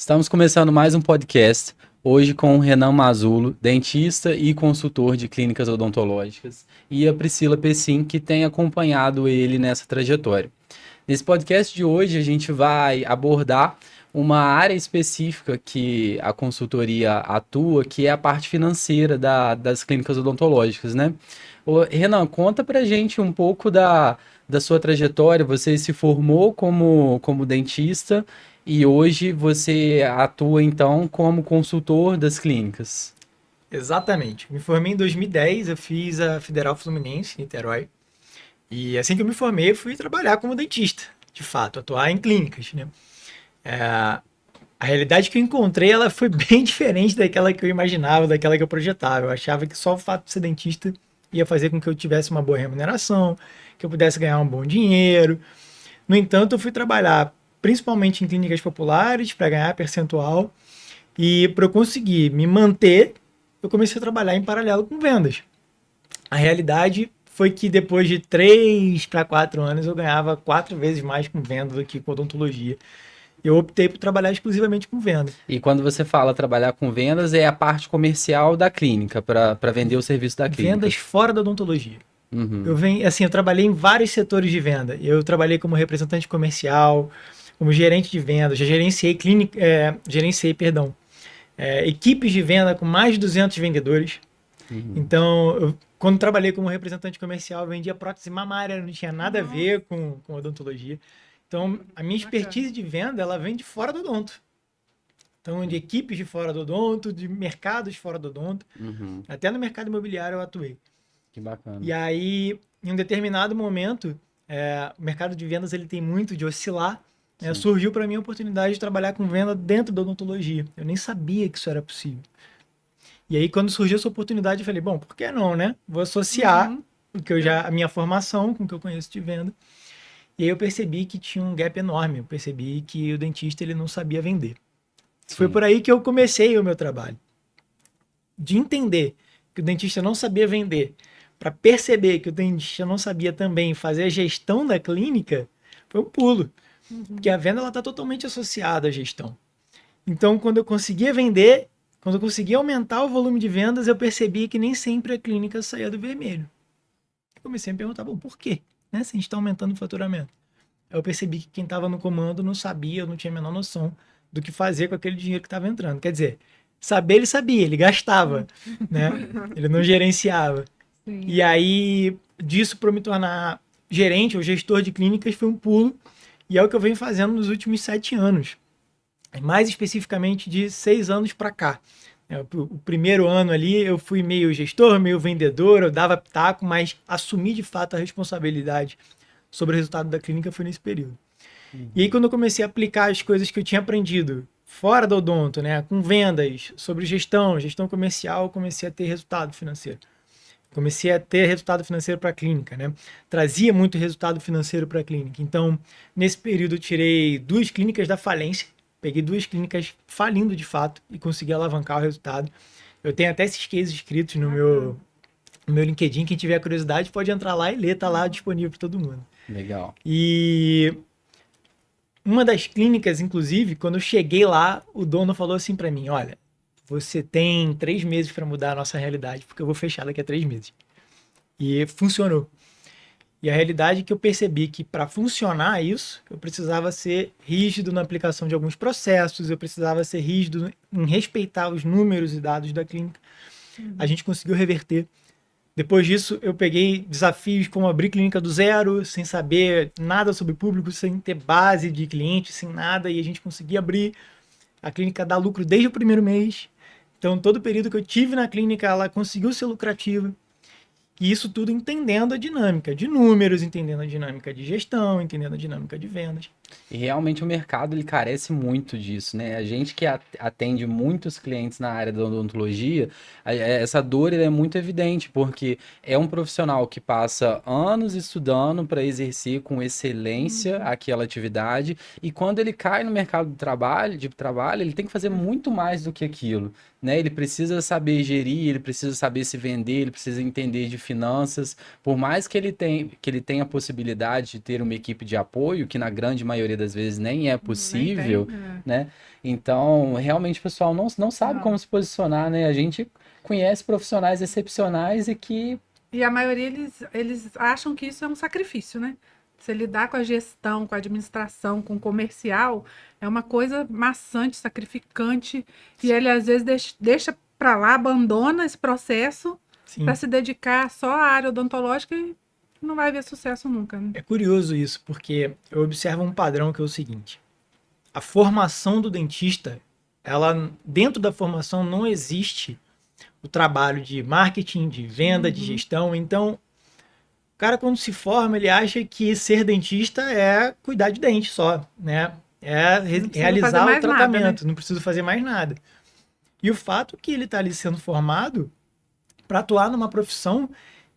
Estamos começando mais um podcast, hoje com o Renan Mazulo, dentista e consultor de clínicas odontológicas, e a Priscila Pessim, que tem acompanhado ele nessa trajetória. Nesse podcast de hoje, a gente vai abordar uma área específica que a consultoria atua, que é a parte financeira das clínicas odontológicas, né? Ô, Renan, conta pra gente um pouco da sua trajetória. Você se formou como dentista e hoje você atua, então, como consultor das clínicas. Exatamente. Me formei em 2010, eu fiz a Federal Fluminense, em Niterói. E assim que eu me formei, eu fui trabalhar como dentista, de fato, atuar em clínicas, né? A realidade que eu encontrei, ela foi bem diferente daquela que eu imaginava, daquela que eu projetava. Eu achava que só o fato de ser dentista ia fazer com que eu tivesse uma boa remuneração, que eu pudesse ganhar um bom dinheiro. No entanto, eu fui trabalhar principalmente em clínicas populares para ganhar percentual e para eu conseguir me manter, eu comecei a trabalhar em paralelo com vendas. A realidade foi que depois de 3 para 4 anos eu ganhava 4 vezes mais com venda do que com odontologia. Eu optei por trabalhar exclusivamente com venda. E quando você fala trabalhar com vendas, é a parte comercial da clínica, para vender o serviço da clínica. Vendas fora da odontologia. Uhum. Eu trabalhei em vários setores de venda. Eu trabalhei como representante comercial, como gerente de vendas, já gerenciei equipes de venda com mais de 200 vendedores. Uhum. Então, quando trabalhei como representante comercial, eu vendia prótese mamária, não tinha nada a ver com odontologia. Então, a minha expertise de venda, ela vem de fora do odonto. Então, de equipes de fora do odonto, de mercados fora do odonto, Uhum. até no mercado imobiliário eu atuei. Que bacana. E aí, em um determinado momento, o mercado de vendas ele tem muito de oscilar. Né? Sim. Surgiu para mim a oportunidade de trabalhar com venda dentro da odontologia. Eu nem sabia que isso era possível. E aí, quando surgiu essa oportunidade, eu falei, bom, por que não, né? Vou associar a minha formação com o que eu conheço de venda. E aí eu percebi que tinha um gap enorme. Eu percebi que o dentista ele não sabia vender. Foi Sim. por aí que eu comecei o meu trabalho. De entender que o dentista não sabia vender, para perceber que o dentista não sabia também fazer a gestão da clínica, foi um pulo. Porque a venda está totalmente associada à gestão. Então, quando eu conseguia vender, quando eu conseguia aumentar o volume de vendas, eu percebi que nem sempre a clínica saía do vermelho. Eu comecei a me perguntar, bom, por quê? Né? Se a gente está aumentando o faturamento. Aí eu percebi que quem estava no comando não sabia, não tinha a menor noção do que fazer com aquele dinheiro que estava entrando. Quer dizer, saber ele sabia, ele gastava, né? Ele não gerenciava. Sim. E aí, disso para me tornar gerente ou gestor de clínicas foi um pulo. E é o que eu venho fazendo nos últimos 7 anos. Mais especificamente de 6 anos para cá. O primeiro ano ali eu fui meio gestor, meio vendedor, eu dava pitaco, mas assumi de fato a responsabilidade sobre o resultado da clínica foi nesse período. E aí quando eu comecei a aplicar as coisas que eu tinha aprendido fora do odonto, né, com vendas, sobre gestão comercial, eu comecei a ter resultado financeiro. Comecei a ter resultado financeiro para a clínica, né? Trazia muito resultado financeiro para a clínica. Então, nesse período eu tirei 2 clínicas da falência, peguei 2 clínicas falindo de fato e consegui alavancar o resultado. Eu tenho até esses cases escritos no meu LinkedIn. Quem tiver curiosidade pode entrar lá e ler, tá lá disponível para todo mundo. Legal. E uma das clínicas, inclusive, quando eu cheguei lá, o dono falou assim para mim: olha, você tem 3 meses para mudar a nossa realidade, porque eu vou fechar daqui a 3 meses. E funcionou. E a realidade é que eu percebi que para funcionar isso, eu precisava ser rígido na aplicação de alguns processos, eu precisava ser rígido em respeitar os números e dados da clínica. A gente conseguiu reverter. Depois disso, eu peguei desafios como abrir clínica do zero, sem saber nada sobre público, sem ter base de cliente, sem nada, e a gente conseguia abrir. A clínica dá lucro desde o primeiro mês. Então, todo o período que eu tive na clínica, ela conseguiu ser lucrativa. E isso tudo entendendo a dinâmica de números, entendendo a dinâmica de gestão, entendendo a dinâmica de vendas. E realmente o mercado ele carece muito disso, né? A gente que atende muitos clientes na área da odontologia, essa dor é muito evidente, porque é um profissional que passa anos estudando para exercer com excelência aquela atividade, e quando ele cai no mercado de trabalho, ele tem que fazer muito mais do que aquilo, né? Ele precisa saber gerir, ele precisa saber se vender, ele precisa entender de finanças, por mais que ele tenha a possibilidade de ter uma equipe de apoio, que na grande maioria maioria das vezes nem é possível, Nem tem, né? Então, realmente o pessoal não sabe Não. como se posicionar, né? A gente conhece profissionais excepcionais e que... E a maioria, eles acham que isso é um sacrifício, né? Você lidar com a gestão, com a administração, com o comercial, é uma coisa maçante, sacrificante, e ele às vezes deixa para lá, abandona esse processo Sim. para se dedicar só à área odontológica e não vai ver sucesso nunca, né? É curioso isso, porque eu observo um padrão que é o seguinte: a formação do dentista, ela, dentro da formação não existe o trabalho de marketing, de venda, de gestão. Então, o cara, quando se forma, ele acha que ser dentista é cuidar de dente só, né? É Não precisa fazer realizar o mais nada, tratamento, não precisa fazer mais nada. E o fato que ele está ali sendo formado para atuar numa profissão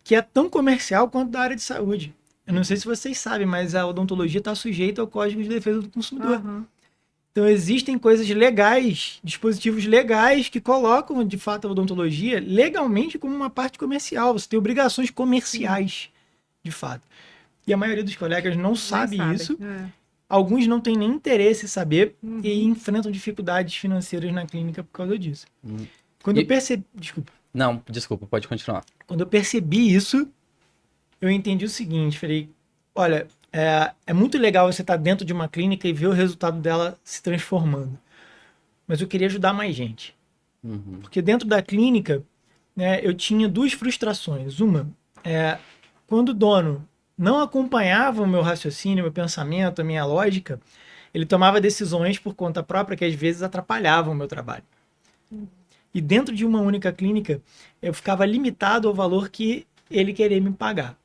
que é tão comercial quanto da área de saúde. Eu não sei se vocês sabem, mas a odontologia está sujeita ao Código de Defesa do Consumidor. Aham. Então existem coisas legais, dispositivos legais que colocam, de fato, a odontologia legalmente como uma parte comercial. Você tem obrigações comerciais, de fato. E a maioria dos colegas não sabe Nem isso. É. Alguns não têm nem interesse em saber Uhum. e enfrentam dificuldades financeiras na clínica por causa disso. Uhum. Quando E- eu percebi... Desculpa. Não, desculpa, pode continuar. Quando eu percebi isso, eu entendi o seguinte, falei, olha, é muito legal você estar dentro de uma clínica e ver o resultado dela se transformando. Mas eu queria ajudar mais gente. Uhum. Porque dentro da clínica, né, eu tinha duas frustrações. Uma, quando o dono não acompanhava o meu raciocínio, meu pensamento, a minha lógica, ele tomava decisões por conta própria que às vezes atrapalhavam o meu trabalho. E dentro de uma única clínica, eu ficava limitado ao valor que ele queria me pagar.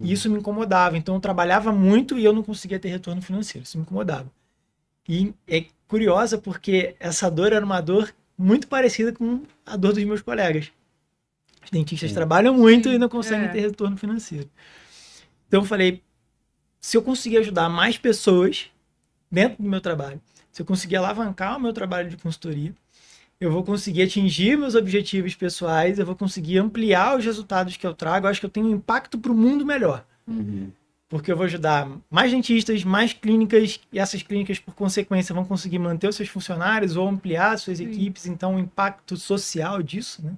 E isso me incomodava. Então eu trabalhava muito e eu não conseguia ter retorno financeiro. Isso me incomodava. E é curiosa porque essa dor era uma dor muito parecida com a dor dos meus colegas. Os dentistas Sim. trabalham muito Sim, e não conseguem é. ter retorno financeiro. Então eu falei, se eu conseguir ajudar mais pessoas dentro do meu trabalho, se eu conseguir alavancar o meu trabalho de consultoria, eu vou conseguir atingir meus objetivos pessoais, eu vou conseguir ampliar os resultados que eu trago, eu acho que eu tenho um impacto para o mundo melhor. Uhum. Porque eu vou ajudar mais dentistas, mais clínicas, e essas clínicas, por consequência, vão conseguir manter os seus funcionários ou ampliar suas equipes. Então, o impacto social disso, né?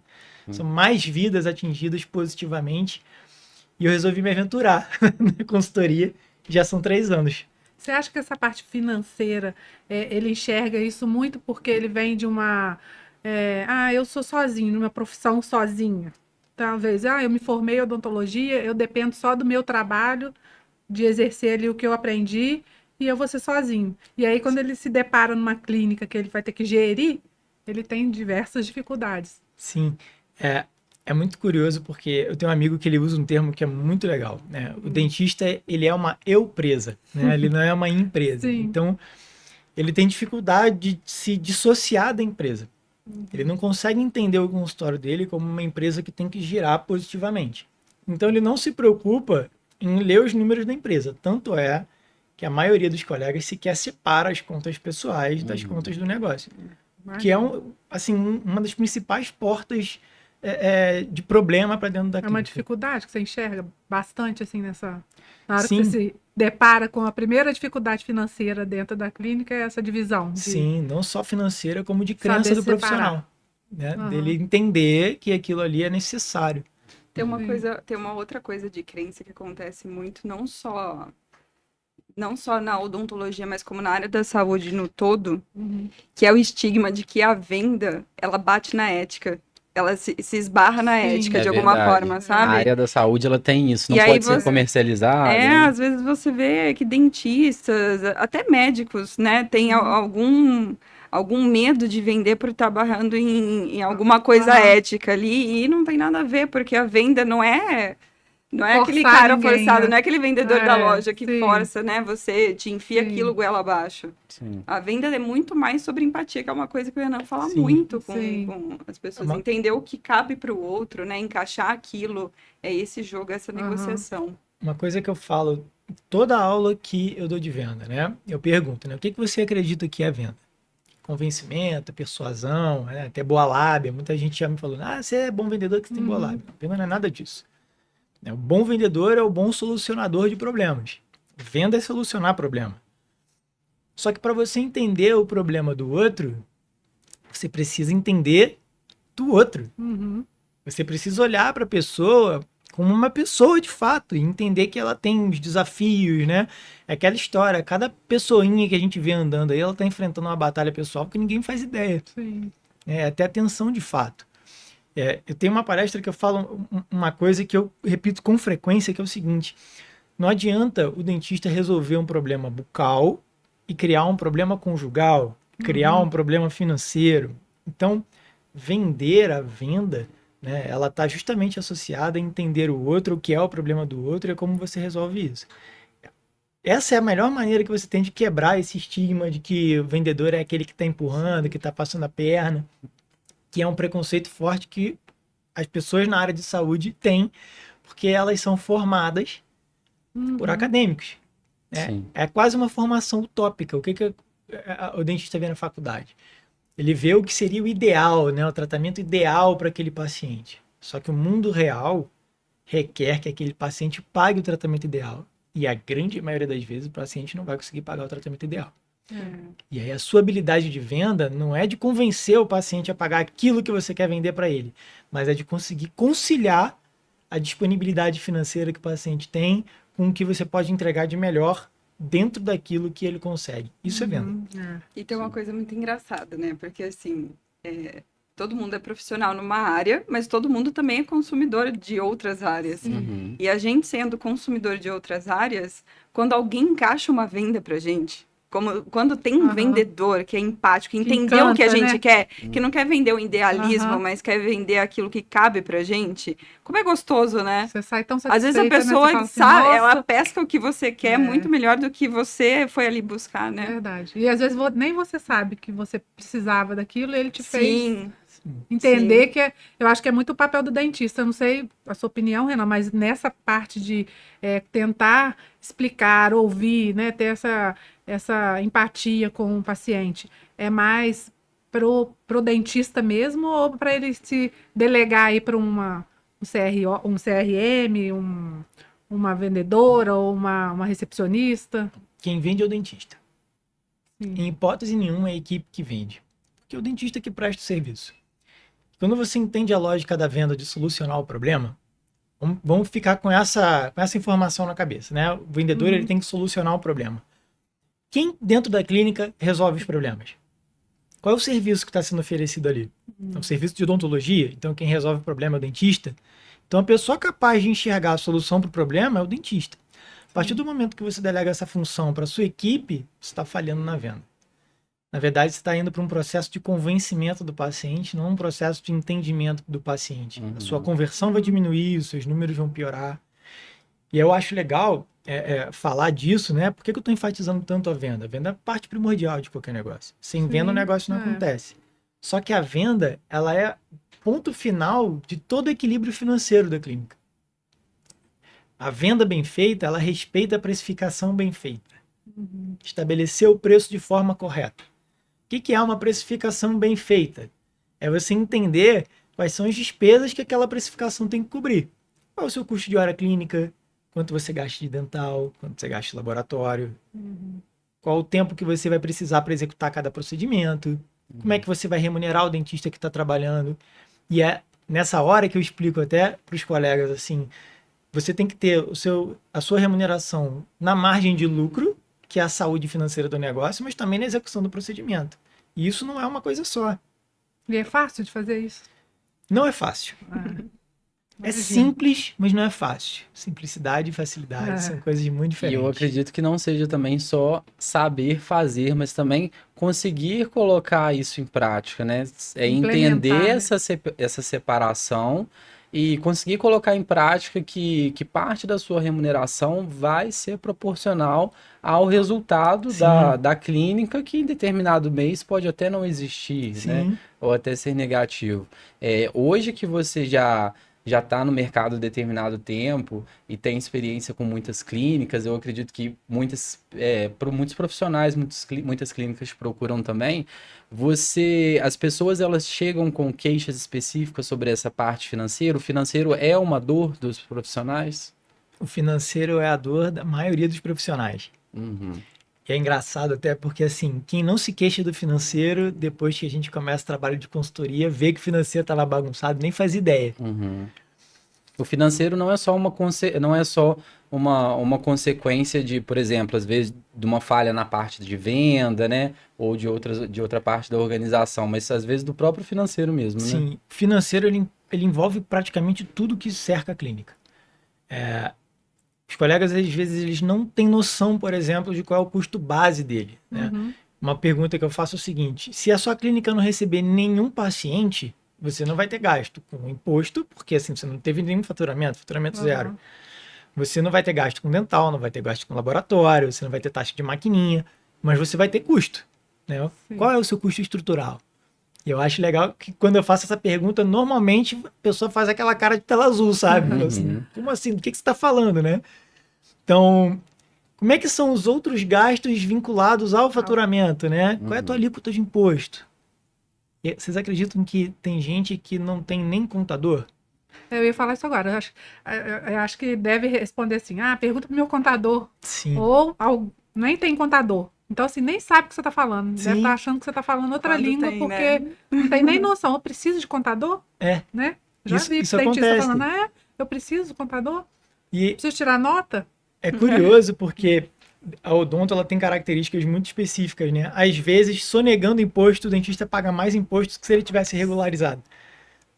São mais vidas atingidas positivamente. E eu resolvi me aventurar na consultoria. Já são 3 anos. Você acha que essa parte financeira, ele enxerga isso muito porque ele vem de uma... eu sou sozinho, numa profissão sozinha. Talvez, eu me formei em odontologia, eu dependo só do meu trabalho, de exercer ali o que eu aprendi, e eu vou ser sozinho. E aí, quando ele se depara numa clínica que ele vai ter que gerir, ele tem diversas dificuldades. Sim, é muito curioso porque eu tenho um amigo que ele usa um termo que é muito legal, né? O dentista, ele é uma eu-presa, né? Ele não é uma empresa. Sim. Então, ele tem dificuldade de se dissociar da empresa. Ele não consegue entender o consultório dele como uma empresa que tem que girar positivamente. Então, ele não se preocupa em ler os números da empresa. Tanto é que a maioria dos colegas sequer separa as contas pessoais das contas do negócio. Que é uma das principais portas de problema para dentro da É uma clínica. dificuldade que você enxerga bastante, assim, na hora Sim. que você se depara com a primeira dificuldade financeira dentro da clínica, é essa divisão. Sim, não só financeira, como de crença do separar. profissional. Né? Aham. Dele entender que aquilo ali é necessário. Tem uma outra coisa de crença que acontece muito, não só na odontologia, mas como na área da saúde no todo, que é o estigma de que a venda, ela bate na ética. Ela se esbarra na Sim. ética É de alguma verdade. forma, A sabe? área da saúde, ela tem isso, não E aí pode ser você- comercializado. né? Às vezes você vê que dentistas, até médicos, né, tem algum medo de vender por estar barrando em alguma coisa Aham. ética ali, e não tem nada a ver, porque a venda não é aquele Forçar cara ninguém, forçado, né? não é aquele vendedor da loja que Sim. força, né, você te enfia Sim. aquilo goela abaixo. Sim. A venda é muito mais sobre empatia, que é uma coisa que o Renan fala Sim. muito Sim. com as pessoas. Uma- Entender o que cabe para o outro, né? Encaixar aquilo. É esse jogo, essa Aham. negociação. Uma coisa que eu falo toda aula que eu dou de venda, né? Eu pergunto, né? O que você acredita que é venda? Convencimento, persuasão, né? Até boa lábia. Muita gente já me falou, você é bom vendedor que você tem boa lábia. Não é nada disso. O bom vendedor é o bom solucionador de problemas. Venda é solucionar problema. Só que para você entender o problema do outro, você precisa entender do outro. Uhum. Você precisa olhar para a pessoa como uma pessoa de fato e entender que ela tem os desafios, né? É aquela história, cada pessoinha que a gente vê andando aí, ela tá enfrentando uma batalha pessoal que ninguém faz ideia. Sim. É até tensão de fato. Eu tenho uma palestra que eu falo uma coisa que eu repito com frequência, que é o seguinte: não adianta o dentista resolver um problema bucal e criar um problema conjugal, criar um problema financeiro. Então, vender a venda, né, ela está justamente associada a entender o outro, o que é o problema do outro e como você resolve isso. Essa é a melhor maneira que você tem de quebrar esse estigma de que o vendedor é aquele que está empurrando, que está passando a perna, que é um preconceito forte que as pessoas na área de saúde têm, porque elas são formadas por acadêmicos. Né? Sim. É quase uma formação utópica. O que o dentista vê na faculdade? Ele vê o que seria o ideal, né? O tratamento ideal para aquele paciente. Só que o mundo real requer que aquele paciente pague o tratamento ideal. E a grande maioria das vezes o paciente não vai conseguir pagar o tratamento ideal. E aí a sua habilidade de venda não é de convencer o paciente a pagar aquilo que você quer vender para ele, mas é de conseguir conciliar a disponibilidade financeira que o paciente tem com o que você pode entregar de melhor dentro daquilo que ele consegue. Isso é venda. E tem uma coisa muito engraçada, né? Porque, assim, todo mundo é profissional numa área, mas todo mundo também é consumidor de outras áreas. Uhum. E a gente, sendo consumidor de outras áreas, quando alguém encaixa uma venda pra gente, como quando tem um vendedor que é empático, entendeu o que a encanta, gente né? quer, que não quer vender o idealismo, Aham. mas quer vender aquilo que cabe pra gente, como é gostoso, né? Você sai tão Às vezes a satisfeita, né? Você pessoa fala assim, sabe, "Nossa, ela pesca o que você quer É. muito melhor do que você foi ali buscar, né? verdade. E às vezes nem você sabe que você precisava daquilo e ele te fez Sim, entender que eu acho que é muito o papel do dentista. Eu não sei a sua opinião, Renan, mas nessa parte de tentar explicar, ouvir, né, ter essa empatia com o paciente, é mais pro dentista mesmo ou para ele se delegar aí para um CRM, uma vendedora ou uma recepcionista? Quem vende é o dentista. Sim. Em hipótese nenhuma é a equipe que vende. Porque é o dentista que presta o serviço. Quando você entende a lógica da venda de solucionar o problema, vamos ficar com essa informação na cabeça, né? O vendedor ele tem que solucionar o problema. Quem dentro da clínica resolve os problemas? Qual é o serviço que está sendo oferecido ali? É um serviço de odontologia, então quem resolve o problema é o dentista. Então a pessoa capaz de enxergar a solução para o problema é o dentista. A partir do momento que você delega essa função para a sua equipe, você está falhando na venda. Na verdade, você está indo para um processo de convencimento do paciente, não um processo de entendimento do paciente. A sua conversão vai diminuir, os seus números vão piorar. E eu acho legal falar disso, né? Por que eu estou enfatizando tanto a venda? A venda é parte primordial de qualquer negócio. Sem venda, o negócio não acontece. Só que a venda, ela é ponto final de todo o equilíbrio financeiro da clínica. A venda bem feita, ela respeita a precificação bem feita. Estabelecer o preço de forma correta. O que é uma precificação bem feita? É você entender quais são as despesas que aquela precificação tem que cobrir. Qual é o seu custo de hora clínica? Quanto você gasta de dental? Quanto você gasta de laboratório? Qual o tempo que você vai precisar para executar cada procedimento? Como é que você vai remunerar o dentista que está trabalhando? E é nessa hora que eu explico até para os colegas assim, você tem que ter a sua remuneração na margem de lucro, que é a saúde financeira do negócio, mas também na execução do procedimento. E isso não é uma coisa só. E é fácil de fazer isso? Não é fácil. É simples, mas não é fácil. Simplicidade e facilidade são coisas muito E diferentes. eu acredito que não seja também só saber fazer, mas também conseguir colocar isso em prática, né? É entender Implementar, né? essa separação e conseguir colocar em prática que parte da sua remuneração vai ser proporcional ao resultado da clínica, que em determinado mês pode até não existir, né? Sim. Ou até ser negativo. Hoje que você já está no mercado há determinado tempo e tem experiência com muitas clínicas, eu acredito que muitos profissionais, muitas clínicas procuram também. As pessoas elas chegam com queixas específicas sobre essa parte financeira. O financeiro é uma dor dos profissionais? O financeiro é a dor da maioria dos profissionais. Uhum. E é engraçado até porque, assim, quem não se queixa do financeiro, depois que a gente começa o trabalho de consultoria, vê que o financeiro estava bagunçado, nem faz ideia. Uhum. O financeiro não é só não é só uma consequência de, por exemplo, às vezes de uma falha na parte de venda, né? Ou de outra parte da organização, mas às vezes do próprio financeiro mesmo, né? Sim, financeiro ele envolve praticamente tudo que cerca a clínica. Os colegas, às vezes, eles não têm noção, por exemplo, de qual é o custo base dele, né? Uhum. Uma pergunta que eu faço é o seguinte: se a sua clínica não receber nenhum paciente, você não vai ter gasto com imposto, porque assim, você não teve nenhum faturamento zero. Uhum. Você não vai ter gasto com dental, não vai ter gasto com laboratório, você não vai ter taxa de maquininha, mas você vai ter custo, né? Sim. Qual é o seu custo estrutural? E eu acho legal que quando eu faço essa pergunta, normalmente a pessoa faz aquela cara de tela azul, sabe? Uhum. Assim, como assim? Do que você está falando, né? Então, como é que são os outros gastos vinculados ao faturamento, né? Qual é a tua alíquota de imposto? E vocês acreditam que tem gente que não tem nem contador? Eu ia falar isso agora. Eu acho que deve responder assim: pergunta pro meu contador. Sim. Ou nem tem contador. Então, assim, nem sabe o que você está falando. Deve Sim. estar achando que você está falando outra Quando língua, tem, porque né? não tem nem noção. Eu preciso de contador? É. Né? Já Isso vi acontece. dentista falando, eu preciso de contador? E Preciso tirar nota? é curioso porque a odonto ela tem características muito específicas, né? Às vezes, sonegando imposto, o dentista paga mais imposto que se ele tivesse regularizado.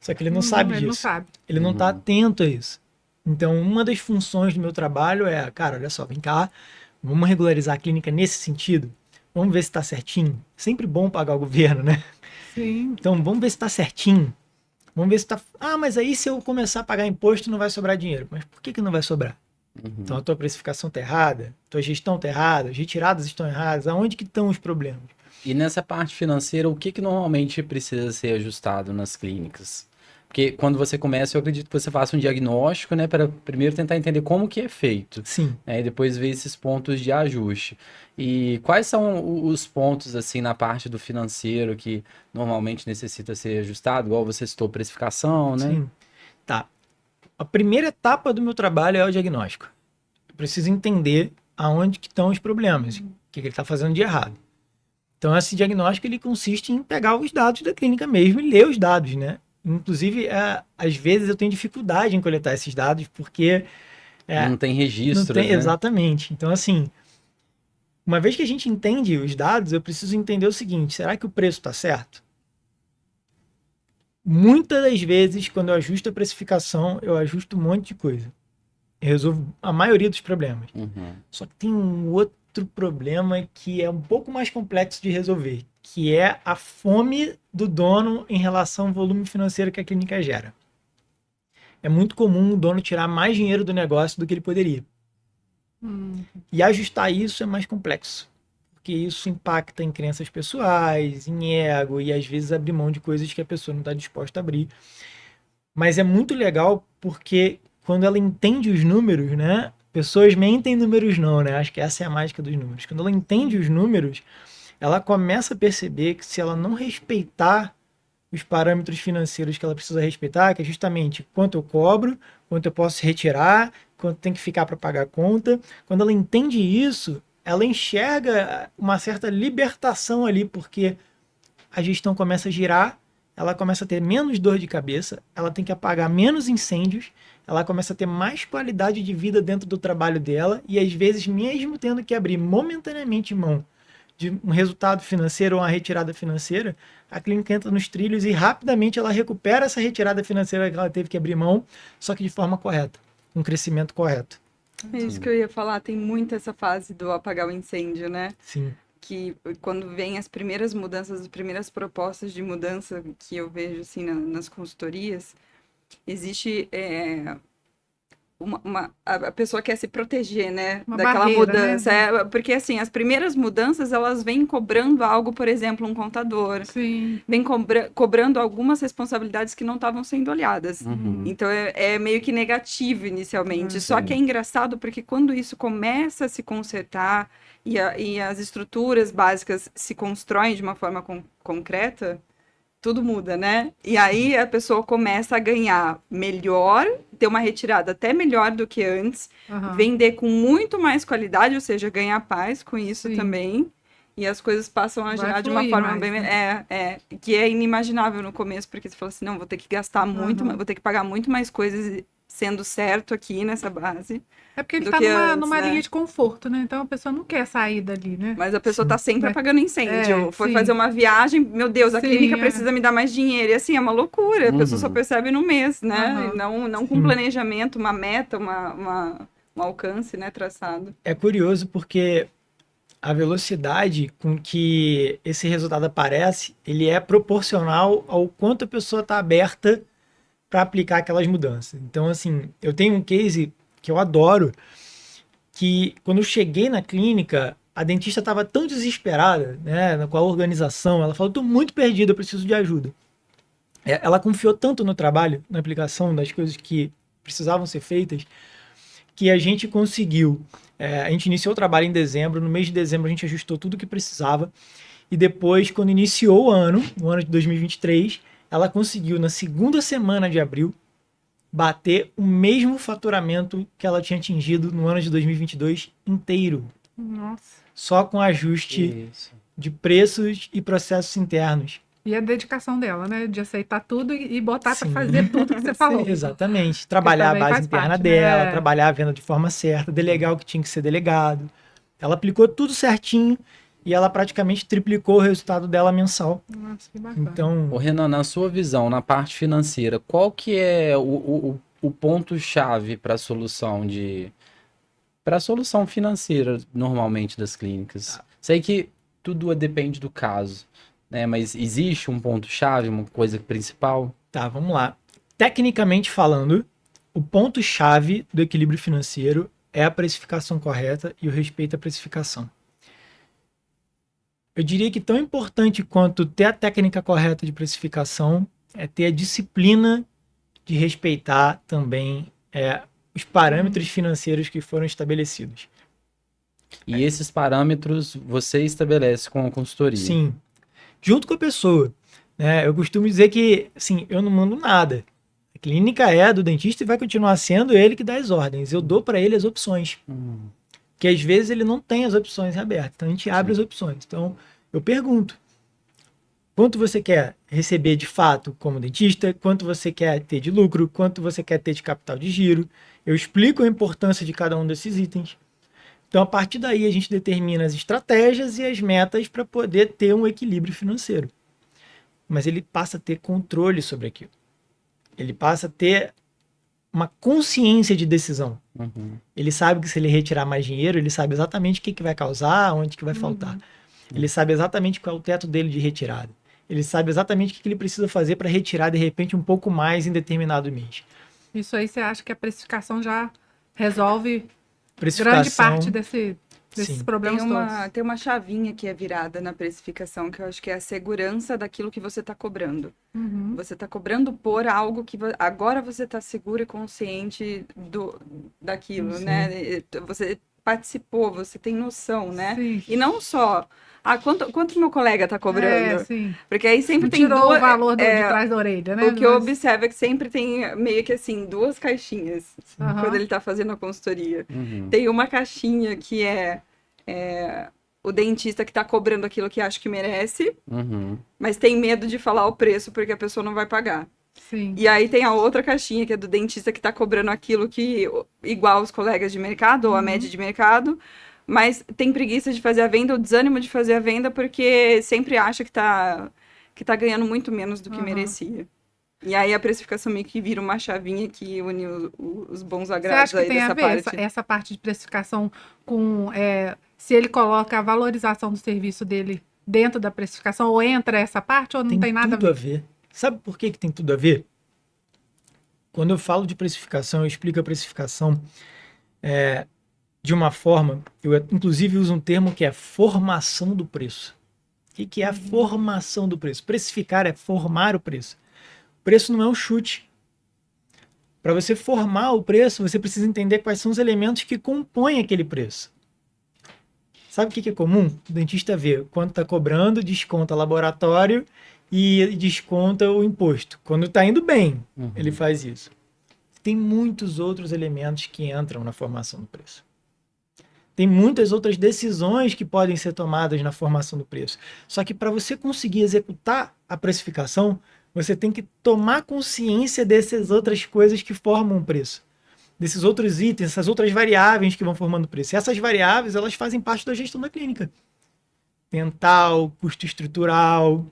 Só que ele não sabe Ele não disso. sabe. Ele não está atento a isso. Então, uma das funções do meu trabalho é, cara, olha só, vem cá, vamos regularizar a clínica nesse sentido. Vamos ver se está certinho. Sempre bom pagar o governo, né? Sim. Então, vamos ver se está certinho. Vamos ver se está... mas aí se eu começar a pagar imposto não vai sobrar dinheiro. Mas por que não vai sobrar? Então, a tua precificação está errada, a tua gestão está errada, as retiradas estão erradas. Aonde que estão os problemas? E nessa parte financeira, o que normalmente precisa ser ajustado nas clínicas? Porque quando você começa, eu acredito que você faça um diagnóstico, né, para primeiro tentar entender como que é feito, Sim. né, e depois ver esses pontos de ajuste. E quais são os pontos, assim, na parte do financeiro que normalmente necessita ser ajustado? Igual você citou, precificação, né? Sim. Tá. A primeira etapa do meu trabalho é o diagnóstico. Eu preciso entender aonde que estão os problemas, o que ele está fazendo de errado. Então, esse diagnóstico ele consiste em pegar os dados da clínica mesmo e ler os dados, né? Inclusive, às vezes eu tenho dificuldade em coletar esses dados porque... Não tem registro, não tem, né? exatamente. Então, assim, uma vez que a gente entende os dados, eu preciso entender o seguinte: será que o preço está certo? Muitas das vezes, quando eu ajusto a precificação, eu ajusto um monte de coisa. Eu resolvo a maioria dos problemas. Uhum. Só que tem um outro problema que é um pouco mais complexo de resolver, que é a fome do dono em relação ao volume financeiro que a clínica gera. É muito comum o dono tirar mais dinheiro do negócio do que ele poderia. E ajustar isso é mais complexo, porque isso impacta em crenças pessoais, em ego, e às vezes abrir mão de coisas que a pessoa não está disposta a abrir. Mas é muito legal porque quando ela entende os números, né? Pessoas mentem números não, né? Acho que essa é a mágica dos números. Quando ela entende os números, ela começa a perceber que se ela não respeitar os parâmetros financeiros que ela precisa respeitar, que é justamente quanto eu cobro, quanto eu posso retirar, quanto tem que ficar para pagar a conta. Quando ela entende isso, ela enxerga uma certa libertação ali, porque a gestão começa a girar, ela começa a ter menos dor de cabeça, ela tem que apagar menos incêndios, ela começa a ter mais qualidade de vida dentro do trabalho dela e às vezes mesmo tendo que abrir momentaneamente mão de um resultado financeiro ou uma retirada financeira, a clínica entra nos trilhos e rapidamente ela recupera essa retirada financeira que ela teve que abrir mão, só que de forma correta, com um crescimento correto. É isso que eu ia falar, tem muito essa fase do apagar o incêndio, né? Sim. Que quando vem as primeiras mudanças, as primeiras propostas de mudança que eu vejo assim nas consultorias, existe a pessoa quer se proteger, né, Uma daquela barreira, mudança, né? porque assim, as primeiras mudanças, elas vêm cobrando algo, por exemplo, um contador, Sim. vem cobrando algumas responsabilidades que não estavam sendo olhadas, Uhum. então é meio que negativo inicialmente, só sim. que é engraçado porque quando isso começa a se consertar e as estruturas básicas se constroem de uma forma concreta, tudo muda, né? E aí a pessoa começa a ganhar melhor, ter uma retirada até melhor do que antes, Aham. vender com muito mais qualidade, ou seja, ganhar paz com isso Sim. também. E as coisas passam a Vai girar de uma fluir forma mais, bem. né? Que é inimaginável no começo, porque você fala assim: não, vou ter que gastar muito, Aham. vou ter que pagar muito mais coisas sendo certo aqui nessa base É porque ele do tá que numa, antes, numa né? linha de conforto, né? Então a pessoa não quer sair dali, né? Mas a pessoa Sim. tá sempre Vai- apagando incêndio. Foi sim. fazer uma viagem, meu Deus, a Sim, clínica é. precisa me dar mais dinheiro. E assim, é uma loucura. A pessoa só Uhum. percebe no mês, né? Aham. E não com Sim. planejamento, uma meta, um alcance, né, traçado. É curioso porque a velocidade com que esse resultado aparece, ele é proporcional ao quanto a pessoa está aberta para aplicar aquelas mudanças. Então, assim, eu tenho um case que eu adoro, que quando eu cheguei na clínica, a dentista estava tão desesperada, né, com a organização, ela falou, estou muito perdida, eu preciso de ajuda. Ela confiou tanto no trabalho, na aplicação das coisas que precisavam ser feitas, que a gente conseguiu. A gente iniciou o trabalho em dezembro, no mês de dezembro a gente ajustou tudo o que precisava, e depois, quando iniciou o ano, no ano de 2023, ela conseguiu, na segunda semana de abril, bater o mesmo faturamento que ela tinha atingido no ano de 2022 inteiro, Nossa. só com ajuste Isso. de preços e processos internos. E a dedicação dela, né? De aceitar tudo e botar pra Sim. fazer tudo que você falou. Sim, exatamente. Trabalhar a também base faz interna parte, né? dela, trabalhar a venda de forma certa, delegar o que tinha que ser delegado. Ela aplicou tudo certinho e ela praticamente triplicou o resultado dela mensal. Nossa, que bacana. Então, Ô, Renan, na sua visão, na parte financeira, qual que é o ponto-chave para a solução financeira normalmente das clínicas? Sei que tudo depende do caso, né? Mas existe um ponto-chave, uma coisa principal? tá, vamos lá. Tecnicamente falando, o ponto-chave do equilíbrio financeiro é a precificação correta e o respeito à precificação. Eu diria que tão importante quanto ter a técnica correta de precificação é ter a disciplina de respeitar também os parâmetros financeiros que foram estabelecidos. E esses parâmetros você estabelece com a consultoria? Sim, junto com a pessoa. Né? Eu costumo dizer que, assim, eu não mando nada. A clínica é do dentista e vai continuar sendo ele que dá as ordens. Eu dou para ele as opções. Que às vezes ele não tem as opções abertas. Então a gente abre as opções. Então eu pergunto: quanto você quer receber de fato como dentista? Quanto você quer ter de lucro? Quanto você quer ter de capital de giro? Eu explico a importância de cada um desses itens. Então, a partir daí, a gente determina as estratégias e as metas para poder ter um equilíbrio financeiro. Mas ele passa a ter controle sobre aquilo. Ele passa a ter uma consciência de decisão. Uhum. Ele sabe que se ele retirar mais dinheiro, ele sabe exatamente o que vai causar, onde que vai faltar. Ele sabe exatamente qual é o teto dele de retirada. Ele sabe exatamente o que ele precisa fazer para retirar, de repente, um pouco mais em determinado mês. Isso aí você acha que a precificação já resolve Precificação, grande parte desses sim. problemas todos. Tem uma chavinha que é virada na precificação, que eu acho que é a segurança daquilo que você está cobrando. Uhum. Você está cobrando por algo que agora você está seguro e consciente daquilo, Sim. né? Você participou, você tem noção, né? Sim. E não só, quanto meu colega está cobrando? Sim. Porque aí sempre tem Tirou duas... o valor de trás da orelha, né? O que eu Mas- observo é que sempre tem meio que assim, duas caixinhas Aham. quando ele está fazendo a consultoria. Uhum. Tem uma caixinha que é o dentista que está cobrando aquilo que acha que merece, Uhum. mas tem medo de falar o preço porque a pessoa não vai pagar. Sim. E aí tem a outra caixinha que é do dentista que está cobrando aquilo que igual os colegas de mercado ou a média de mercado, mas tem preguiça de fazer a venda ou desânimo de fazer a venda porque sempre acha que tá ganhando muito menos do que Aham. merecia. E aí a precificação meio que vira uma chavinha que une os bons Você agrados acha que aí tem a dessa ver parte. essa parte de precificação com se ele coloca a valorização do serviço dele dentro da precificação, ou entra essa parte, ou não tem nada a tudo ver? Sabe por que tem tudo a ver? Quando eu falo de precificação, eu explico a precificação de uma forma, eu inclusive uso um termo que é formação do preço. O que é a formação do preço? Precificar é formar o preço. O preço não é um chute. Para você formar o preço, você precisa entender quais são os elementos que compõem aquele preço. Sabe o que é comum? O dentista vê quanto está cobrando, desconta laboratório e desconta o imposto. Quando está indo bem, Uhum. ele faz isso. Tem muitos outros elementos que entram na formação do preço. Tem muitas outras decisões que podem ser tomadas na formação do preço. Só que para você conseguir executar a precificação, você tem que tomar consciência dessas outras coisas que formam o preço. Desses outros itens, essas outras variáveis que vão formando o preço. E essas variáveis, elas fazem parte da gestão da clínica. Dental, custo estrutural,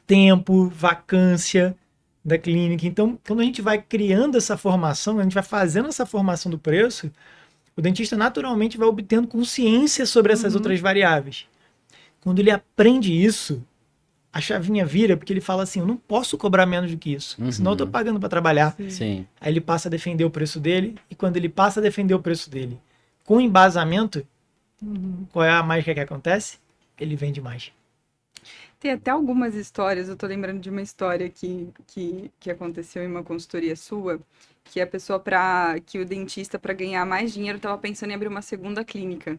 tempo, vacância da clínica. Então, quando a gente vai criando essa formação, a gente vai fazendo essa formação do preço, o dentista naturalmente vai obtendo consciência sobre essas outras variáveis. Quando ele aprende isso, a chavinha vira, porque ele fala assim, eu não posso cobrar menos do que isso, senão eu estou pagando para trabalhar. Sim. Aí ele passa a defender o preço dele, e quando ele passa a defender o preço dele com embasamento, qual é a mágica que acontece? Ele vende mais. Tem até algumas histórias, eu tô lembrando de uma história que aconteceu em uma consultoria sua, que a pessoa que o dentista, para ganhar mais dinheiro, estava pensando em abrir uma segunda clínica.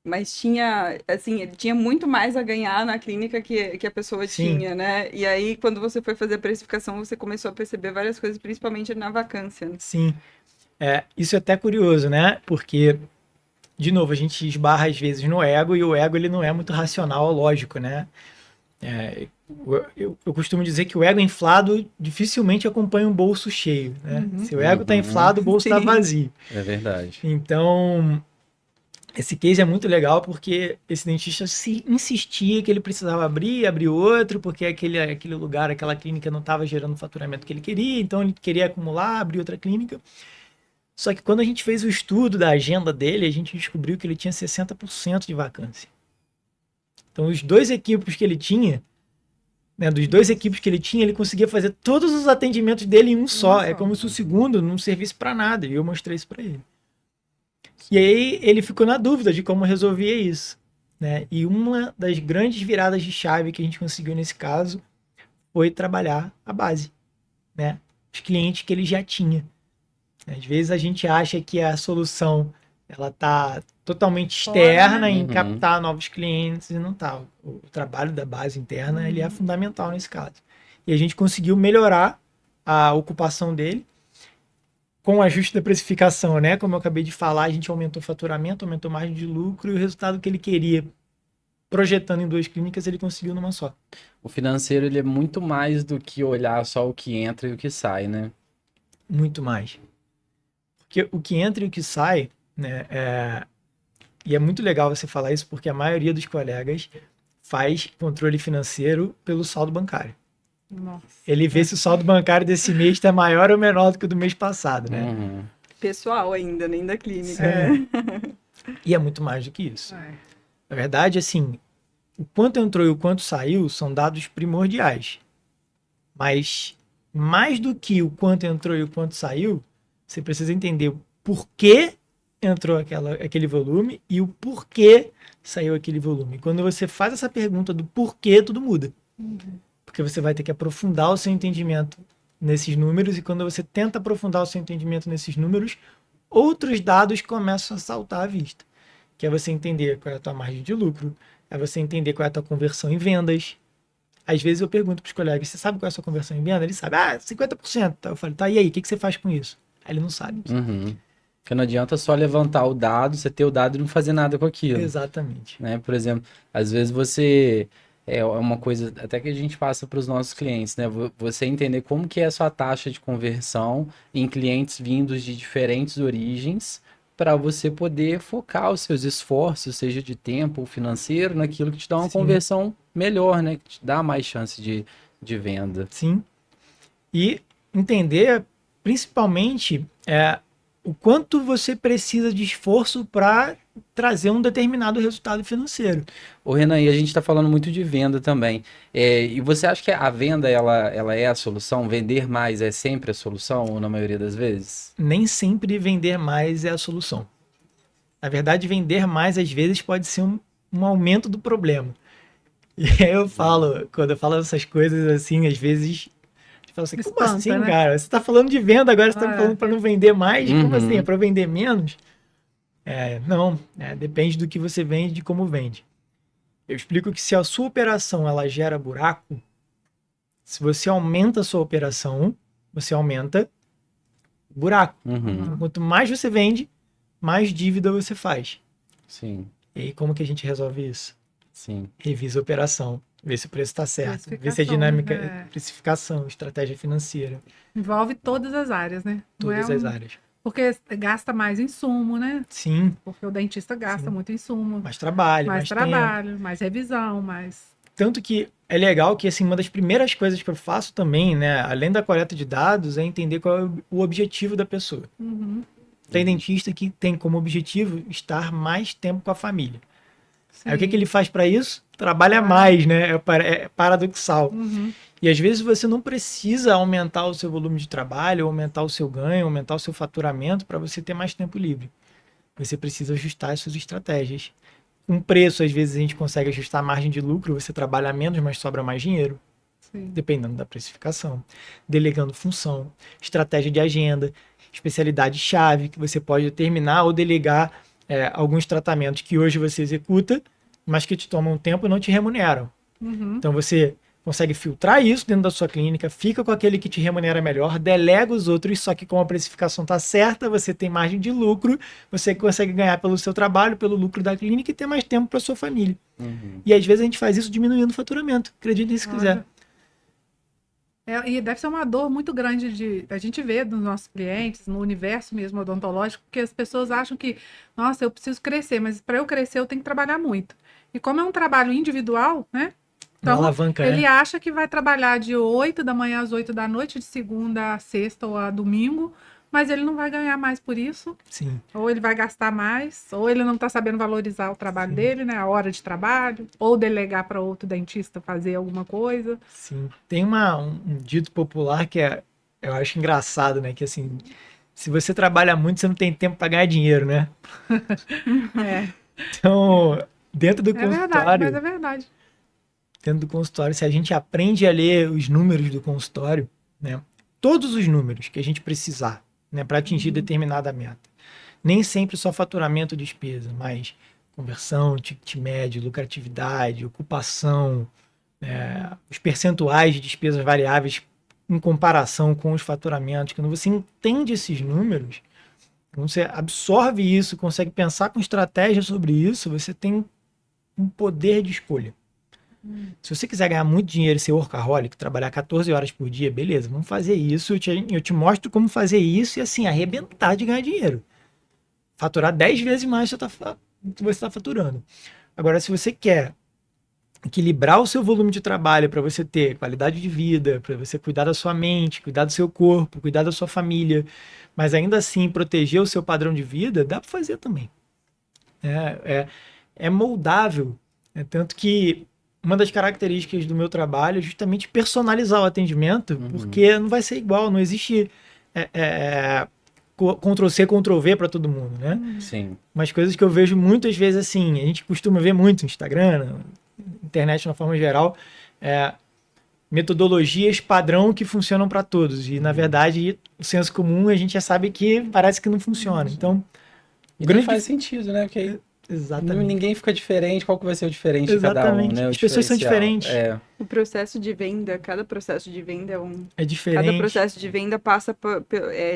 Mas tinha, assim, ele tinha muito mais a ganhar na clínica que a pessoa tinha, né? E aí, quando você foi fazer a precificação, você começou a perceber várias coisas, principalmente na vacância, né? Sim. Isso é até curioso, né? Porque, de novo, a gente esbarra às vezes no ego, e o ego ele não é muito racional ou lógico, né? Eu costumo dizer que o ego inflado dificilmente acompanha um bolso cheio, né? Se o ego está inflado, o bolso está vazio. É verdade. Então, esse case é muito legal porque esse dentista insistia que ele precisava abrir outro, porque aquele lugar, aquela clínica não estava gerando o faturamento que ele queria, então ele queria acumular, abrir outra clínica. Só que quando a gente fez o estudo da agenda dele, a gente descobriu que ele tinha 60% de vacância. Então, os dois equipes que ele tinha, né, ele conseguia fazer todos os atendimentos dele em um só. É como se o segundo não servisse para nada, e eu mostrei isso para ele. E aí ele ficou na dúvida de como resolvia isso, né? E uma das grandes viradas de chave que a gente conseguiu nesse caso foi trabalhar a base, né? Os clientes que ele já tinha. Às vezes a gente acha que a solução ela tá totalmente externa em captar novos clientes, e não tá. O trabalho da base interna ele é fundamental nesse caso. E a gente conseguiu melhorar a ocupação dele com o ajuste da precificação, né? Como eu acabei de falar, a gente aumentou o faturamento, aumentou a margem de lucro, e o resultado que ele queria projetando em 2 clínicas, ele conseguiu numa só. O financeiro, ele é muito mais do que olhar só o que entra e o que sai, né? Muito mais. Porque o que entra e o que sai, né? E é muito legal você falar isso, porque a maioria dos colegas faz controle financeiro pelo saldo bancário. Nossa. Ele vê se o saldo bancário desse mês está maior ou menor do que o do mês passado, né? Pessoal ainda, nem da clínica. E é muito mais do que isso. Na verdade, assim, o quanto entrou e o quanto saiu são dados primordiais. Mas mais do que o quanto entrou e o quanto saiu, você precisa entender o porquê entrou aquele volume e o porquê saiu aquele volume. Quando você faz essa pergunta do porquê, tudo muda. Porque você vai ter que aprofundar o seu entendimento nesses números, e quando você tenta aprofundar o seu entendimento nesses números, outros dados começam a saltar à vista. Que é você entender qual é a tua margem de lucro, é você entender qual é a tua conversão em vendas. Às vezes eu pergunto para os colegas, você sabe qual é a sua conversão em venda? Ele sabe, 50%. Eu falo, tá, e aí, o que você faz com isso? Aí ele não sabe. Porque não adianta só levantar o dado, você ter o dado e não fazer nada com aquilo. Exatamente. Né? Por exemplo, às vezes você... É uma coisa até que a gente passa para os nossos clientes, né? Você entender como que é a sua taxa de conversão em clientes vindos de diferentes origens, para você poder focar os seus esforços, seja de tempo ou financeiro, naquilo que te dá uma conversão melhor, né? Que te dá mais chance de venda. Sim. E entender, principalmente, o quanto você precisa de esforço para trazer um determinado resultado financeiro. Ô Renan, e a gente está falando muito de venda também. E você acha que a venda ela é a solução? Vender mais é sempre a solução, ou na maioria das vezes? Nem sempre vender mais é a solução. Na verdade, vender mais às vezes pode ser um aumento do problema. E aí eu falo, quando eu falo essas coisas assim, às vezes eu falo assim, como Espanta, assim, né? cara? Você está falando de venda, agora você está falando para não vender mais? Como assim? É para vender menos? Não, depende do que você vende, de como vende. Eu explico que se a sua operação ela gera buraco, se você aumenta a sua operação, você aumenta o buraco. Uhum. Quanto mais você vende, mais dívida você faz. Sim, E aí, como que a gente resolve isso? sim. Revisa a operação, vê se o preço está certo, vê se a Precificação, dinâmica né? precificação, estratégia financeira, Envolve todas as áreas, né? Não todas é as áreas. Porque gasta mais insumo, né? Sim, Porque o dentista gasta Sim. muito insumo. mais trabalho, Mais mais tempo. trabalho, mais revisão, mais. Tanto que é legal que, assim, uma das primeiras coisas que eu faço também, né, além da coleta de dados, é entender qual é o objetivo da pessoa. Uhum, Tem dentista que tem como objetivo estar mais tempo com a família. Aí o que sim. ele faz para isso? Trabalha mais, né? É paradoxal. Uhum, E às vezes você não precisa aumentar o seu volume de trabalho, aumentar o seu ganho, aumentar o seu faturamento para você ter mais tempo livre. Você precisa ajustar as suas estratégias. Com preço, às vezes a gente consegue ajustar a margem de lucro, você trabalha menos, mas sobra mais dinheiro, sim. dependendo da precificação. Delegando função, estratégia de agenda, especialidade-chave, que você pode terminar ou delegar alguns tratamentos que hoje você executa, mas que te tomam tempo e não te remuneram. Uhum, Então você consegue filtrar isso dentro da sua clínica, fica com aquele que te remunera melhor, delega os outros, só que como a precificação está certa, você tem margem de lucro, você consegue ganhar pelo seu trabalho, pelo lucro da clínica e ter mais tempo para sua família. Uhum. E às vezes a gente faz isso diminuindo o faturamento, acredite se quiser. E deve ser uma dor muito grande a gente ver dos nossos clientes, no universo mesmo odontológico, porque as pessoas acham que, nossa, eu preciso crescer, mas para eu crescer eu tenho que trabalhar muito. E como é um trabalho individual, né? Uma Então, alavanca, ele né? acha que vai trabalhar de 8 da manhã às 8 da noite, de segunda a sexta ou a domingo, mas ele não vai ganhar mais por isso, Sim. ou ele vai gastar mais, ou ele não está sabendo valorizar o trabalho dele, né? A hora de trabalho, ou delegar para outro dentista fazer alguma coisa. Sim. Tem um dito popular que eu acho engraçado, né? Que assim, se você trabalha muito, você não tem tempo para ganhar dinheiro, né? É, Então, dentro do é verdade, consultório, mas é verdade. dentro do consultório, se a gente aprende a ler os números do consultório, né? Todos os números que a gente precisar, né, para atingir determinada meta. Nem sempre só faturamento, despesa, mas conversão, ticket médio, lucratividade, ocupação, os percentuais de despesas variáveis em comparação com os faturamentos. Quando você entende esses números, quando você absorve isso, consegue pensar com estratégia sobre isso, você tem um poder de escolha. Se você quiser ganhar muito dinheiro e ser workaholic, trabalhar 14 horas por dia, beleza, vamos fazer isso. Eu te mostro como fazer isso e assim, arrebentar de ganhar dinheiro. Faturar 10 vezes mais do que você está faturando. Agora, se você quer equilibrar o seu volume de trabalho para você ter qualidade de vida, para você cuidar da sua mente, cuidar do seu corpo, cuidar da sua família, mas ainda assim proteger o seu padrão de vida, dá para fazer também. É moldável. Tanto que uma das características do meu trabalho é justamente personalizar o atendimento, porque não vai ser igual, não existe Ctrl-C, Ctrl-V para todo mundo, né? Sim. Umas coisas que eu vejo muitas vezes assim, a gente costuma ver muito no Instagram, na internet de uma forma geral, metodologias padrão que funcionam para todos. E, na verdade, o senso comum a gente já sabe que parece que não funciona. Então, E nem faz sentido, né? Porque aí exatamente. ninguém fica diferente. Qual que vai ser o diferente de cada um, Exatamente. né? O As pessoas são diferencial. diferentes. O processo de venda, cada processo de venda é um. É diferente. Cada processo de venda passa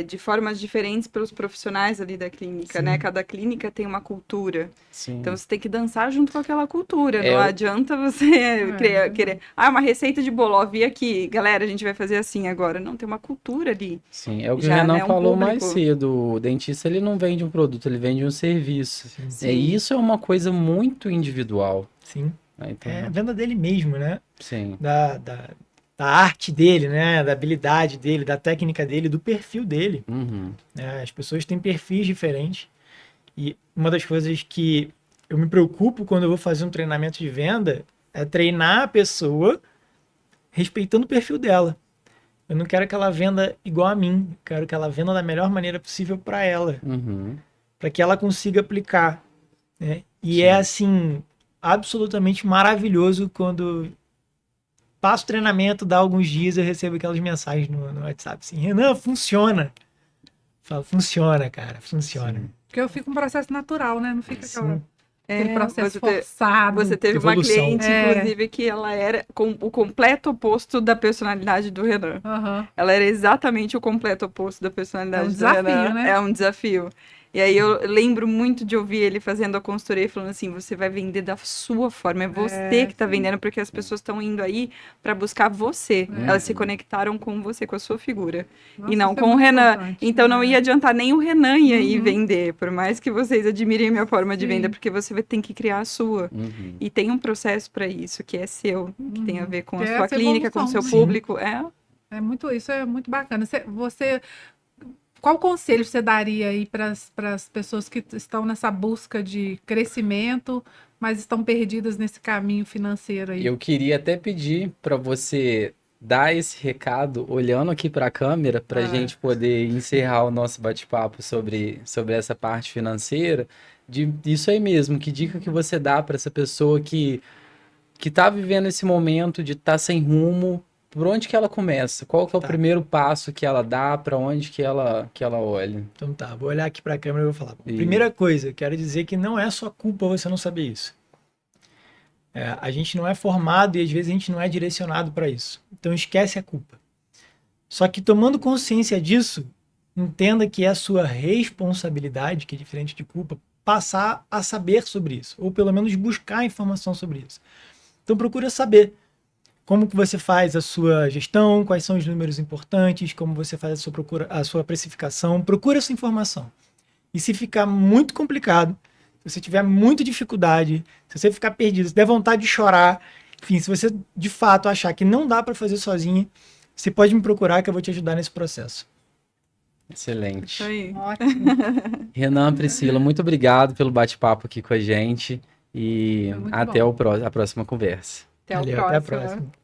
de formas diferentes pelos profissionais ali da clínica, Sim. né? Cada clínica tem uma cultura. Sim. Então você tem que dançar junto com aquela cultura. É, Não eu- adianta você querer. Uma receita de bolo, ó, vi aqui, galera, a gente vai fazer assim agora. Não, tem uma cultura ali. Sim, é o que Já, o Renan né, um falou mais público. cedo. O dentista, ele não vende um produto, ele vende um serviço. Sim. E isso é uma coisa muito individual. Sim. Né? Então, É a venda dele mesmo, né? sim. Da arte dele, né? Da habilidade dele, da técnica dele, do perfil dele. Uhum. Né? As pessoas têm perfis diferentes. E uma das coisas que eu me preocupo quando eu vou fazer um treinamento de venda é treinar a pessoa respeitando o perfil dela. Eu não quero que ela venda igual a mim. Eu quero que ela venda da melhor maneira possível para ela, Uhum. para que ela consiga aplicar. Né? E Sim. é assim, absolutamente maravilhoso quando passo treinamento, dá alguns dias, eu recebo aquelas mensagens no WhatsApp assim, Renan, funciona. Eu falo, funciona, cara, funciona. Sim. Porque eu fico um processo natural, né? Não fica aquela. Sim. aquele processo você forçado. Você teve uma Evolução. cliente, inclusive, que ela era o completo oposto da personalidade do Renan. Aham. Ela era exatamente o completo oposto da personalidade É um do desafio, Renan. né? É um desafio. E aí eu lembro muito de ouvir ele fazendo a consultoria e falando assim, você vai vender da sua forma, é você que tá vendendo, porque as pessoas estão indo aí para buscar você. Elas se conectaram com você, com a sua figura. Nossa, E não isso é com o muito Renan. importante, Então não né? ia adiantar nem o Renan ia ir vender, por mais que vocês admirem a minha forma de Sim. venda, porque você vai ter que criar a sua. Uhum. E tem um processo para isso, que é seu, que tem a ver com Que a é sua essa clínica, com o seu evolução, né? público. Isso é muito bacana. Qual conselho você daria aí para as pessoas que estão nessa busca de crescimento, mas estão perdidas nesse caminho financeiro aí? Eu queria até pedir para você dar esse recado olhando aqui para a câmera para a gente poder encerrar o nosso bate-papo sobre essa parte financeira. Isso aí mesmo, que dica que você dá para essa pessoa que está vivendo esse momento de estar sem rumo? Por onde que ela começa? Qual que é o primeiro passo que ela dá? Para onde que ela olha? Então tá, vou olhar aqui para a câmera e vou falar. E- Primeira coisa, quero dizer que não é sua culpa você não saber isso. A gente não é formado e às vezes a gente não é direcionado para isso. Então esquece a culpa. Só que tomando consciência disso, entenda que é a sua responsabilidade, que é diferente de culpa, passar a saber sobre isso, ou pelo menos buscar informação sobre isso. Então procura saber como que você faz a sua gestão, quais são os números importantes, como você faz a sua precificação, procura essa informação. E se ficar muito complicado, se você tiver muita dificuldade, se você ficar perdido, se der vontade de chorar, enfim, se você de fato achar que não dá para fazer sozinho, você pode me procurar que eu vou te ajudar nesse processo. Excelente. Isso aí. Ótimo. Renan, Priscila, muito obrigado pelo bate-papo aqui com a gente e Foi muito até bom. a próxima conversa. Até o Valeu, até a próximo. próxima.